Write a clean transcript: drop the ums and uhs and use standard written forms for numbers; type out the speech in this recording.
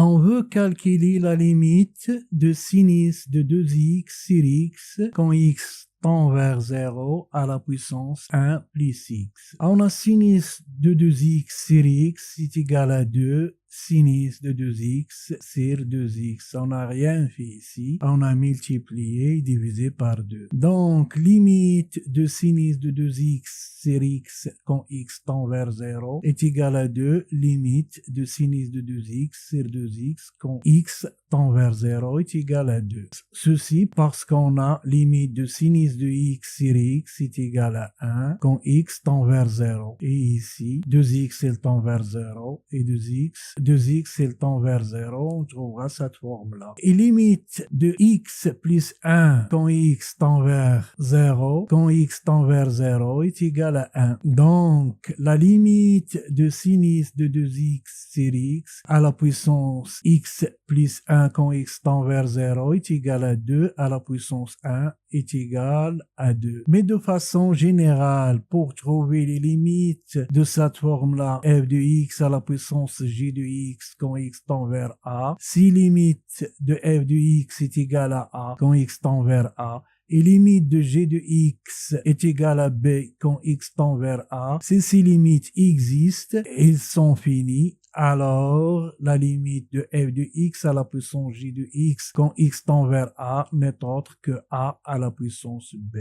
On veut calculer la limite de sinus de 2x sur x quand x tend vers 0 à la puissance 1 plus x. On a sinus de 2x sur x est égal à 2 sinus de 2x sur 2x. On n'a rien fait ici. On a multiplié et divisé par 2. Donc, limite de sinus de 2x sur x quand x tend vers 0 est égal à 2 limite de sinus de 2x sur 2x quand x tend vers 0 est égal à 2. Ceci parce qu'on a limite de sinus de x sur x est égal à 1 quand x tend vers 0. Et ici, 2x elle tend vers 0 et 2x elle tend vers 0, on trouvera cette forme-là. Et limite de x plus 1 quand x tend vers 0, quand x tend vers 0 est égal à 1. Donc, la limite de sinus de 2x sur x à la puissance x plus 1 quand x tend vers 0 est égal à 2 à la puissance 1 est égal à 2. Mais de façon générale, pour trouver les limites de cette forme-là, f de x à la puissance g de x quand x tend vers a, si limite de f de x est égale à a quand x tend vers a, et limite de g de x est égale à b quand x tend vers a, si ces limites existent, elles sont finies, alors la limite de f de x à la puissance g de x quand x tend vers a n'est autre que a à la puissance b.